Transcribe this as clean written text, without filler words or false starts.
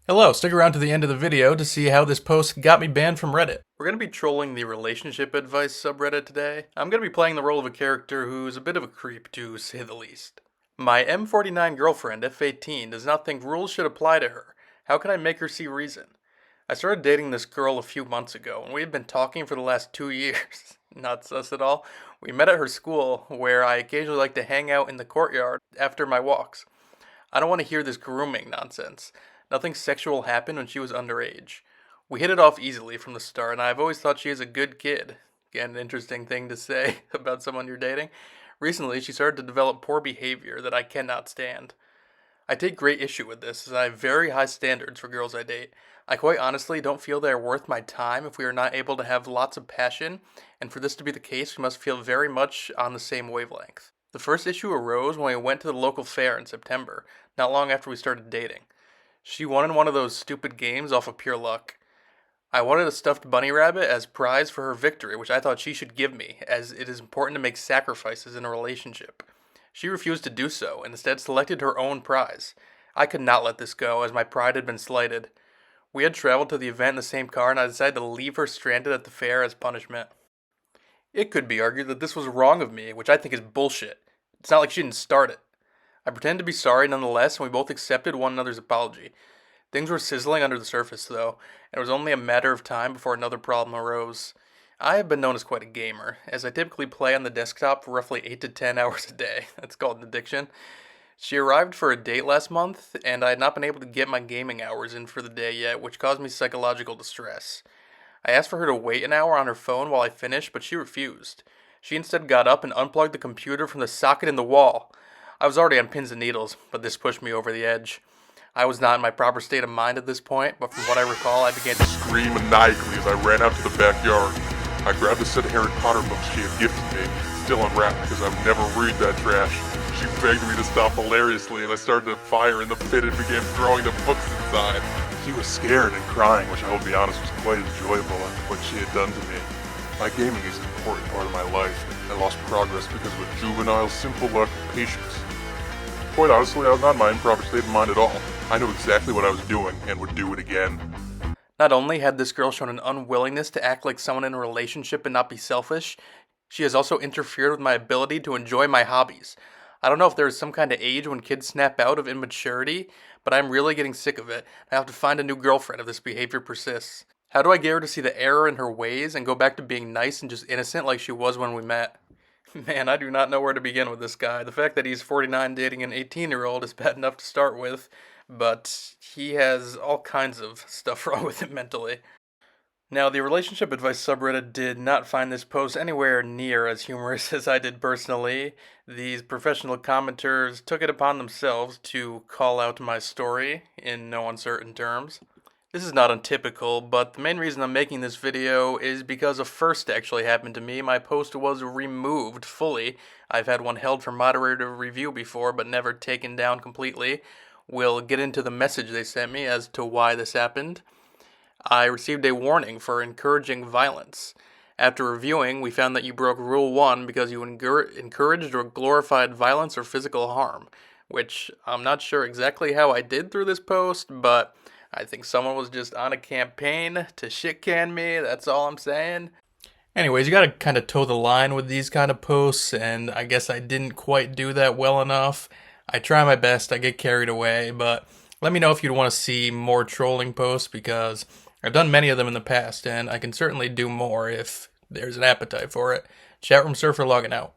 Hello, stick around to the end of the video to see how this post got me banned from Reddit. We're going to be trolling the relationship advice subreddit today. I'm going to be playing the role of a character who's a bit of a creep, to say the least. My M49 girlfriend, F18, does not think rules should apply to her. How can I make her see reason? I started dating this girl a few months ago, and we had been talking for the last 2 years. Not sus at all. We met at her school, where I occasionally like to hang out in the courtyard after my walks. I don't want to hear this grooming nonsense. Nothing sexual happened when she was underage. We hit it off easily from the start, and I've always thought she is a good kid. Again, an interesting thing to say about someone you're dating. Recently, she started to develop poor behavior that I cannot stand. I take great issue with this, as I have very high standards for girls I date. I quite honestly don't feel they are worth my time if we are not able to have lots of passion, and for this to be the case, we must feel very much on the same wavelength. The first issue arose when we went to the local fair in September, not long after we started dating. She won in one of those stupid games off of pure luck. I wanted a stuffed bunny rabbit as prize for her victory, which I thought she should give me, as it is important to make sacrifices in a relationship. She refused to do so, and instead selected her own prize. I could not let this go, as my pride had been slighted. We had traveled to the event in the same car, and I decided to leave her stranded at the fair as punishment. It could be argued that this was wrong of me, which I think is bullshit. It's not like she didn't start it. I pretended to be sorry nonetheless, and we both accepted one another's apology. Things were sizzling under the surface, though, and it was only a matter of time before another problem arose. I have been known as quite a gamer, as I typically play on the desktop for roughly 8 to 10 hours a day. That's called an addiction. She arrived for a date last month, and I had not been able to get my gaming hours in for the day yet, which caused me psychological distress. I asked for her to wait an hour on her phone while I finished, but she refused. She instead got up and unplugged the computer from the socket in the wall. I was already on pins and needles, but this pushed me over the edge. I was not in my proper state of mind at this point, but from what I recall, I began to scream maniacally as I ran out to the backyard. I grabbed a set of Harry Potter books she had gifted me, still unwrapped because I would never read that trash. She begged me to stop hilariously, and I started to fire in the pit and began throwing the books inside. She was scared and crying, which I will be honest was quite enjoyable at what she had done to me. My gaming is an important part of my life. I lost progress because of a juvenile's simple lack of patience. Quite honestly, I was not in my improper state of mind at all. I knew exactly what I was doing and would do it again. Not only had this girl shown an unwillingness to act like someone in a relationship and not be selfish, she has also interfered with my ability to enjoy my hobbies. I don't know if there is some kind of age when kids snap out of immaturity, but I'm really getting sick of it. I have to find a new girlfriend if this behavior persists. How do I get her to see the error in her ways and go back to being nice and just innocent like she was when we met? Man, I do not know where to begin with this guy. The fact that he's 49 dating an 18-year-old is bad enough to start with, but he has all kinds of stuff wrong with him mentally. Now, the relationship advice subreddit did not find this post anywhere near as humorous as I did personally. These professional commenters took it upon themselves to call out my story in no uncertain terms. This is not untypical, but the main reason I'm making this video is because a first actually happened to me. My post was removed fully. I've had one held for moderator review before, but never taken down completely. We'll get into the message they sent me as to why this happened. I received a warning for encouraging violence. After reviewing, we found that you broke Rule 1 because you encouraged or glorified violence or physical harm, which I'm not sure exactly how I did through this post, but I think someone was just on a campaign to shit-can me, that's all I'm saying. Anyways, you gotta kind of toe the line with these kind of posts, and I guess I didn't quite do that well enough. I try my best, I get carried away, but let me know if you'd want to see more trolling posts, because I've done many of them in the past, and I can certainly do more if there's an appetite for it. Chatroom Surfer logging out.